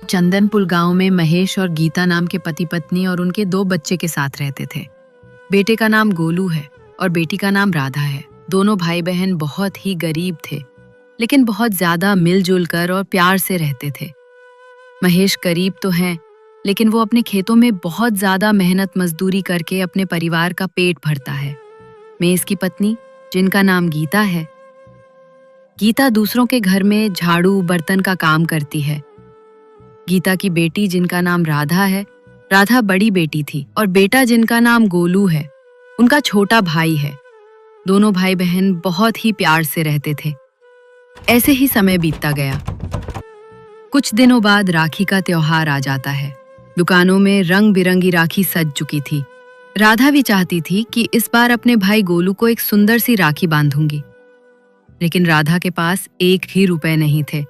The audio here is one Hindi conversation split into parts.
चंदनपुर गांव में महेश और गीता नाम के पति पत्नी और उनके 2 बच्चे के साथ रहते थे। बेटे का नाम गोलू है और बेटी का नाम राधा है। दोनों भाई बहन बहुत ही गरीब थे, लेकिन बहुत ज्यादा मिलजुल कर और प्यार से रहते थे। महेश गरीब तो हैं, लेकिन वो अपने खेतों में बहुत ज्यादा मेहनत मजदूरी करके अपने परिवार का पेट भरता है। मैं इसकी पत्नी, जिनका नाम गीता है, गीता दूसरों के घर में झाड़ू बर्तन का काम करती है। गीता की बेटी, जिनका नाम राधा है, राधा बड़ी बेटी थी, और बेटा जिनका नाम गोलू है, उनका छोटा भाई है। दोनों भाई बहन बहुत ही प्यार से रहते थे। ऐसे ही समय बीतता गया। कुछ दिनों बाद राखी का त्योहार आ जाता है। दुकानों में रंग बिरंगी राखी सज चुकी थी। राधा भी चाहती थी कि इस बार अपने भाई गोलू को एक सुंदर सी राखी बांधूंगी, लेकिन राधा के पास 1 भी रुपए नहीं थे।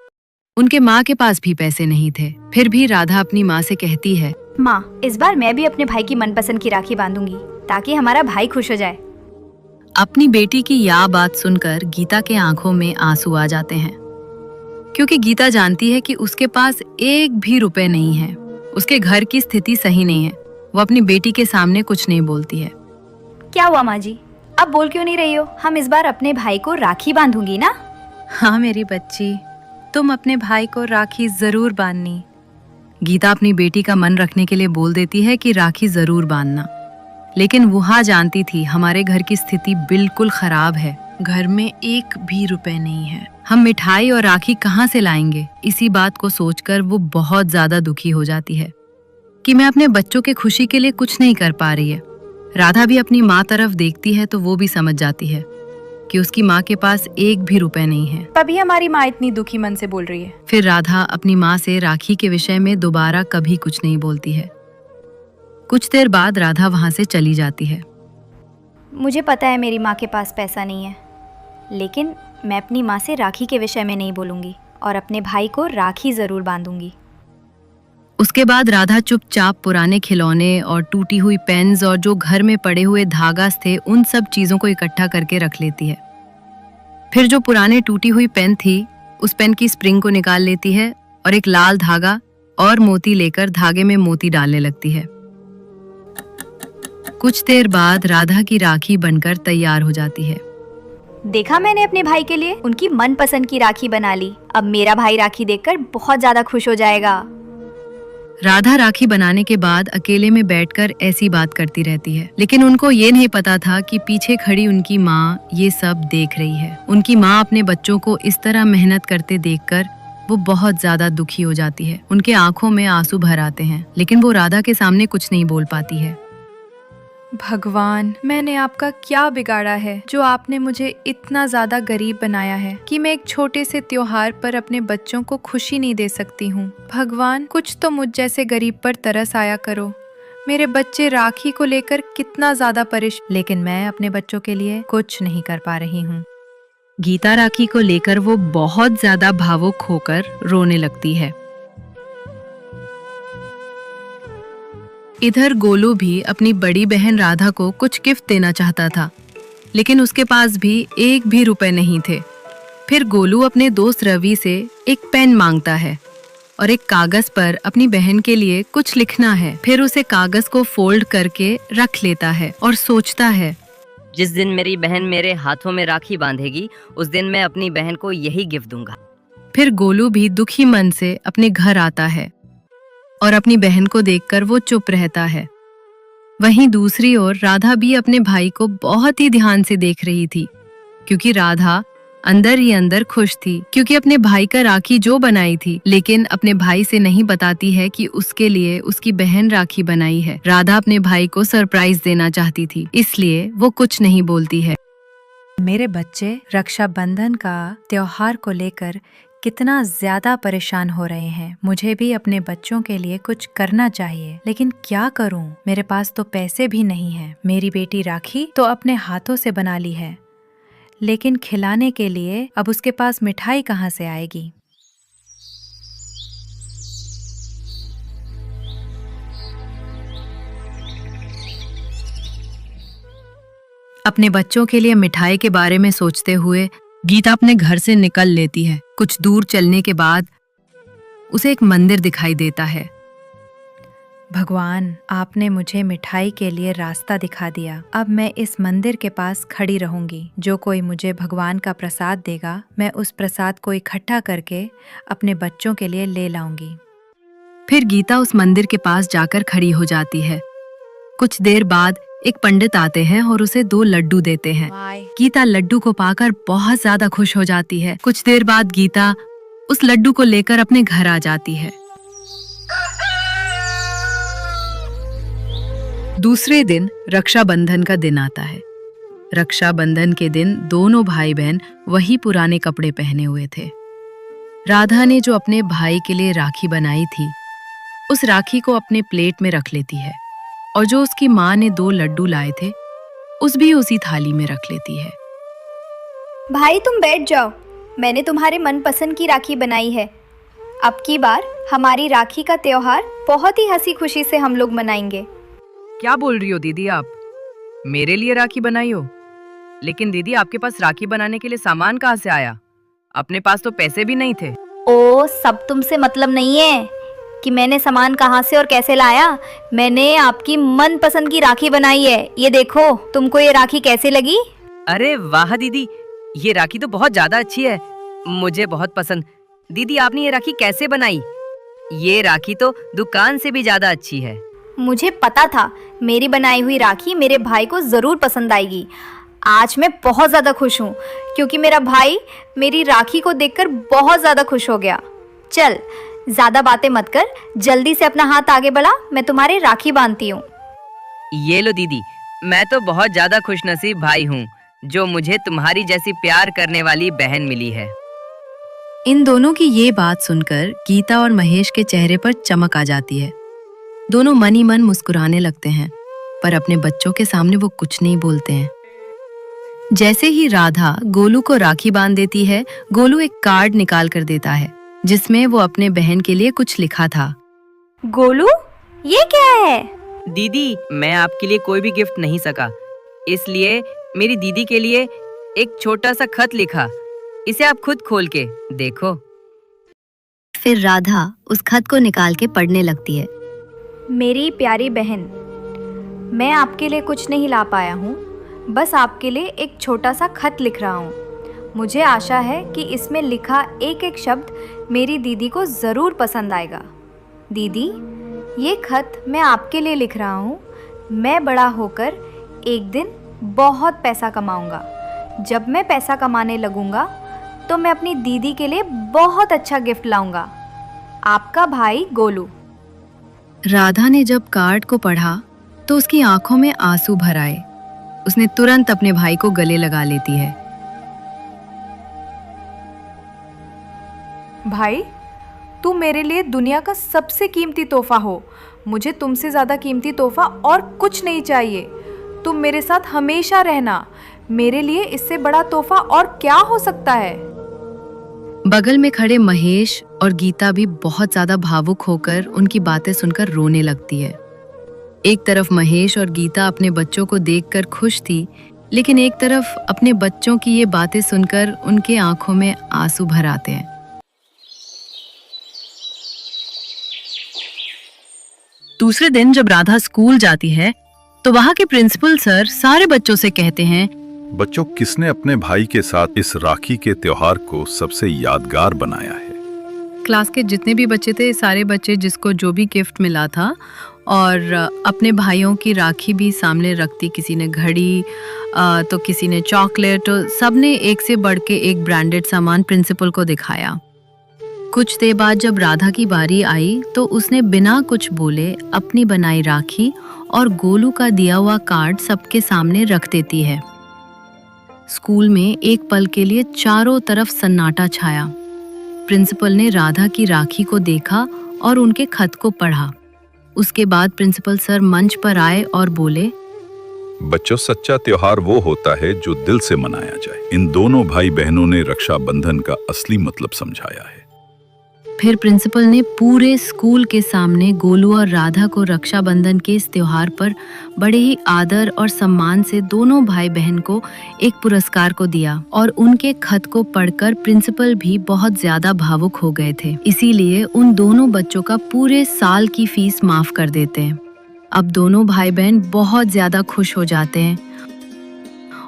उनके माँ के पास भी पैसे नहीं थे। फिर भी राधा अपनी माँ से कहती है, माँ, इस बार मैं भी अपने भाई की मनपसंद की राखी बांधूंगी ताकि हमारा भाई खुश हो जाए। अपनी बेटी की यह बात सुनकर गीता के आंखों में आंसू आ जाते हैं, क्योंकि गीता जानती है कि उसके पास 1 भी रुपए नहीं है। उसके घर की स्थिति सही नहीं है। वो अपनी बेटी के सामने कुछ नहीं बोलती है। क्या हुआ माँ जी, अब बोल क्यों नहीं रही हो? हम इस बार अपने भाई को राखी बांधूंगी ना। हाँ मेरी बच्ची, तुम अपने भाई को राखी जरूर बांधनी। गीता अपनी बेटी का मन रखने के लिए बोल देती है कि राखी जरूर बांधना, लेकिन वह जानती थी हमारे घर की स्थिति बिल्कुल खराब है। घर में 1 भी रुपए नहीं है। हम मिठाई और राखी कहाँ से लाएंगे? इसी बात को सोचकर वो बहुत ज्यादा दुखी हो जाती है कि मैं अपने बच्चों के खुशी के लिए कुछ नहीं कर पा रही है। राधा भी अपनी माँ तरफ देखती है तो वो भी समझ जाती है कि उसकी माँ के पास 1 भी रुपए नहीं है। तभी हमारी माँ इतनी दुखी मन से बोल रही है। फिर राधा अपनी माँ से राखी के विषय में दोबारा कभी कुछ नहीं बोलती है। कुछ देर बाद राधा वहाँ से चली जाती है। मुझे पता है मेरी माँ के पास पैसा नहीं है, लेकिन मैं अपनी माँ से राखी के विषय में नहीं बोलूंगी और अपने भाई को राखी जरूर बांधूंगी। उसके बाद राधा चुपचाप पुराने खिलौने और टूटी हुई पेन्स और जो घर में पड़े हुए धागास थे, उन सब चीजों को इकट्ठा करके रख लेती है। फिर जो पुराने टूटी हुई पेन थी, उस पेन की स्प्रिंग को निकाल लेती है और एक लाल धागा और मोती लेकर धागे में मोती डालने लगती है। कुछ देर बाद राधा की राखी बनकर तैयार हो जाती है। देखा, मैंने अपने भाई के लिए उनकी मनपसंद की राखी बना ली। अब मेरा भाई राखी देखकर बहुत ज्यादा खुश हो जाएगा। राधा राखी बनाने के बाद अकेले में बैठकर ऐसी बात करती रहती है, लेकिन उनको ये नहीं पता था कि पीछे खड़ी उनकी माँ ये सब देख रही है। उनकी माँ अपने बच्चों को इस तरह मेहनत करते देखकर वो बहुत ज्यादा दुखी हो जाती है। उनके आंखों में आंसू भर आते हैं, लेकिन वो राधा के सामने कुछ नहीं बोल पाती है। भगवान, मैंने आपका क्या बिगाड़ा है जो आपने मुझे इतना ज्यादा गरीब बनाया है कि मैं एक छोटे से त्योहार पर अपने बच्चों को खुशी नहीं दे सकती हूँ। भगवान, कुछ तो मुझ जैसे गरीब पर तरस आया करो। मेरे बच्चे राखी को लेकर कितना ज्यादा परेशान, लेकिन मैं अपने बच्चों के लिए कुछ नहीं कर पा रही हूँ। गीता राखी को लेकर वो बहुत ज्यादा भावुक होकर रोने लगती है। इधर गोलू भी अपनी बड़ी बहन राधा को कुछ गिफ्ट देना चाहता था, लेकिन उसके पास भी 1 भी रुपए नहीं थे। फिर गोलू अपने दोस्त रवि से एक पेन मांगता है और एक कागज पर अपनी बहन के लिए कुछ लिखना है। फिर उसे कागज को फोल्ड करके रख लेता है और सोचता है, जिस दिन मेरी बहन मेरे हाथों में राखी बांधेगी, उस दिन मैं अपनी बहन को यही गिफ्ट दूंगा। फिर गोलू भी दुखी मन से अपने घर आता है और अपनी बहन को देखकर वो चुप रहता है। वहीं दूसरी ओर राधा भी अपने भाई को बहुत ही ध्यान से देख रही थी, क्योंकि राधा अंदर ही अंदर खुश थी, क्योंकि अपने भाई का राखी जो बनाई थी, लेकिन अपने भाई से नहीं बताती है कि उसके लिए उसकी बहन राखी बनाई है। राधा अपने भाई को सरप्राइज देना चाहती थी, इसलिए वो कुछ नहीं बोलती है। मेरे बच्चे रक्षाबंधन का त्योहार को लेकर कितना ज्यादा परेशान हो रहे हैं। मुझे भी अपने बच्चों के लिए कुछ करना चाहिए, लेकिन क्या करूं? मेरे पास तो पैसे भी नहीं हैं। मेरी बेटी राखी तो अपने हाथों से बना ली है, लेकिन खिलाने के लिए अब उसके पास मिठाई कहाँ से आएगी? अपने बच्चों के लिए मिठाई के बारे में सोचते हुए गीता अपने घर से निकल लेती है। कुछ दूर चलने के बाद उसे एक मंदिर दिखाई देता है। भगवान, आपने मुझे मिठाई के लिए रास्ता दिखा दिया। अब मैं इस मंदिर के पास खड़ी रहूंगी। जो कोई मुझे भगवान का प्रसाद देगा, मैं उस प्रसाद को इकट्ठा करके अपने बच्चों के लिए ले लाऊंगी। फिर गीता उस मंदिर के पास जाकर खड़ी हो जाती है। कुछ देर बाद एक पंडित आते हैं और उसे 2 लड्डू देते हैं। गीता लड्डू को पाकर बहुत ज्यादा खुश हो जाती है। कुछ देर बाद गीता उस लड्डू को लेकर अपने घर आ जाती है। दूसरे दिन रक्षाबंधन का दिन आता है। रक्षाबंधन के दिन दोनों भाई बहन वही पुराने कपड़े पहने हुए थे। राधा ने जो अपने भाई के लिए राखी बनाई थी, उस राखी को अपने प्लेट में रख लेती है और जो उसकी माँ ने 2 लड्डू लाए थे, उस भी उसी थाली में रख लेती है। भाई तुम बैठ जाओ, मैंने तुम्हारे मनपसंद की राखी बनाई है। अब की बार हमारी राखी का त्योहार बहुत ही हंसी खुशी से हम लोग मनाएंगे। क्या बोल रही हो दीदी आप? मेरे लिए राखी बनाई हो? लेकिन दीदी आपके पास राखी बनाने के लिए सामान कहाँ से आया? अपने पास तो पैसे भी नहीं थे। ओ, सब तुमसे मतलब नहीं है कि मैंने सामान कहाँ से और कैसे लाया। मैंने आपकी मनपसंद की राखी बनाई है। ये देखो, तुमको ये राखी कैसे लगी? अरे वाह दीदी, ये राखी तो बहुत ज्यादा अच्छी है, मुझे बहुत पसंद। दीदी आपने ये राखी कैसे बनाई? ये राखी तो दुकान से भी ज्यादा अच्छी है। मुझे पता था मेरी बनाई हुई राखी मेरे भाई को ज़रूर पसंद आएगी। आज मैं बहुत ज़्यादा खुश हूँ क्योंकि मेरा भाई मेरी राखी को देखकर बहुत ज़्यादा खुश हो गया। चल, ज़्यादा बातें मत कर, जल्दी से अपना हाथ आगे बढ़ा, मैं तुम्हारी राखी बांधती हूँ। ये लो दीदी, मैं तो बहुत ज्यादा खुशनसीब भाई हूँ जो मुझे तुम्हारी जैसी प्यार करने वाली बहन मिली है। इन दोनों की ये बात सुनकर गीता और महेश के चेहरे पर चमक आ जाती है। दोनों मन ही मन मुस्कुराने लगते हैं, पर अपने बच्चों के सामने वो कुछ नहीं बोलते हैं। जैसे ही राधा गोलू को राखी बांध देती है, गोलू एक कार्ड निकाल कर देता है जिसमें वो अपने बहन के लिए कुछ लिखा था। गोलू, ये क्या है? दीदी, मैं आपके लिए कोई भी गिफ्ट नहीं सका, इसलिए मेरी दीदी के लिए एक छोटा सा खत लिखा। इसे आप खुद खोल के देखो। फिर राधा उस खत को निकाल के पढ़ने लगती है। मेरी प्यारी बहन, मैं आपके लिए कुछ नहीं ला पाया हूँ, बस आपके लिए एक छोटा सा खत लिख रहा हूँ। मुझे आशा है कि इसमें लिखा एक एक शब्द मेरी दीदी को ज़रूर पसंद आएगा। दीदी, ये खत मैं आपके लिए लिख रहा हूँ। मैं बड़ा होकर एक दिन बहुत पैसा कमाऊँगा। जब मैं पैसा कमाने लगूँगा तो मैं अपनी दीदी के लिए बहुत अच्छा गिफ्ट लाऊँगा। आपका भाई गोलू। राधा ने जब कार्ड को पढ़ा तो उसकी आंखों में आंसू भर आए। उसने तुरंत अपने भाई को गले लगा लेती है। भाई, तू मेरे लिए दुनिया का सबसे कीमती तोहफा हो। मुझे तुमसे ज़्यादा कीमती तोहफा और कुछ नहीं चाहिए। तुम मेरे साथ हमेशा रहना। मेरे लिए इससे बड़ा तोहफा और क्या हो सकता है? बगल में खड़े महेश और गीता भी बहुत ज्यादा भावुक होकर उनकी बातें सुनकर रोने लगती है। एक तरफ महेश और गीता अपने बच्चों को देखकर खुश थी, लेकिन एक तरफ अपने बच्चों की ये बातें सुनकर उनके आंखों में आंसू भर आते हैं। दूसरे दिन जब राधा स्कूल जाती है तो वहाँ के प्रिंसिपल सर सारे बच्चों से कहते हैं, बच्चों, किसने अपने भाई के साथ इस राखी के त्योहार को सबसे यादगार बनाया है? क्लास के जितने भी बच्चे थे, सारे बच्चे जिसको जो भी गिफ्ट मिला था और अपने भाइयों की राखी भी सामने रखती। किसी ने घड़ी तो किसी ने चॉकलेट, तो सब ने एक से बढ़ के एक ब्रांडेड सामान प्रिंसिपल को दिखाया। कुछ देर बाद जब राधा की बारी आई तो उसने बिना कुछ बोले अपनी बनाई राखी और गोलू का दिया हुआ कार्ड सबके सामने रख देती है। स्कूल में एक पल के लिए चारों तरफ सन्नाटा छाया। प्रिंसिपल ने राधा की राखी को देखा और उनके खत को पढ़ा। उसके बाद प्रिंसिपल सर मंच पर आए और बोले, बच्चों, सच्चा त्योहार वो होता है जो दिल से मनाया जाए। इन दोनों भाई बहनों ने रक्षाबंधन का असली मतलब समझाया है। फिर प्रिंसिपल ने पूरे स्कूल के सामने गोलू और राधा को रक्षाबंधन के इस त्योहार पर बड़े ही आदर और सम्मान से दोनों भाई बहन को एक पुरस्कार को दिया और उनके खत को पढ़कर प्रिंसिपल भी बहुत ज्यादा भावुक हो गए थे। इसीलिए उन दोनों बच्चों का पूरे साल की फीस माफ कर देते हैं। अब दोनों भाई बहन बहुत ज्यादा खुश हो जाते हैं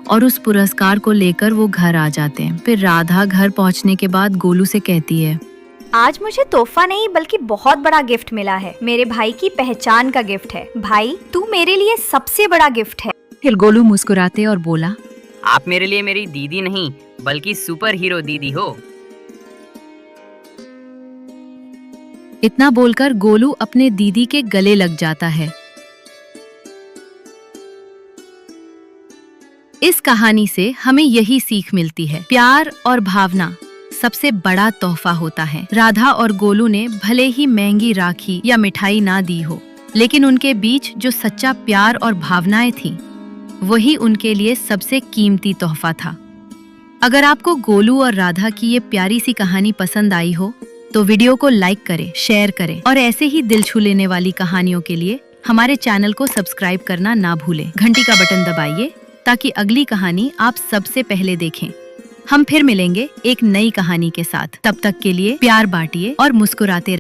और उस पुरस्कार को लेकर वो घर आ जाते हैं। फिर राधा घर पहुंचने के बाद गोलू से कहती है, आज मुझे तोहफा नहीं बल्कि बहुत बड़ा गिफ्ट मिला है। मेरे भाई की पहचान का गिफ्ट है। भाई, तू मेरे लिए सबसे बड़ा गिफ्ट है। फिर गोलू मुस्कुराते और बोला, आप मेरे लिए मेरी दीदी नहीं बल्कि सुपर हीरो दीदी हो। इतना बोलकर गोलू अपने दीदी के गले लग जाता है। इस कहानी से हमें यही सीख मिलती है, प्यार और भावना सबसे बड़ा तोहफा होता है। राधा और गोलू ने भले ही महंगी राखी या मिठाई ना दी हो, लेकिन उनके बीच जो सच्चा प्यार और भावनाएं थी, वही उनके लिए सबसे कीमती तोहफा था। अगर आपको गोलू और राधा की ये प्यारी सी कहानी पसंद आई हो तो वीडियो को लाइक करें, शेयर करें और ऐसे ही दिल छू लेने वाली कहानियों के लिए हमारे चैनल को सब्सक्राइब करना ना भूलें। घंटी का बटन दबाइए ताकि अगली कहानी आप सबसे पहले देखें। हम फिर मिलेंगे एक नई कहानी के साथ। तब तक के लिए प्यार बांटिए और मुस्कुराते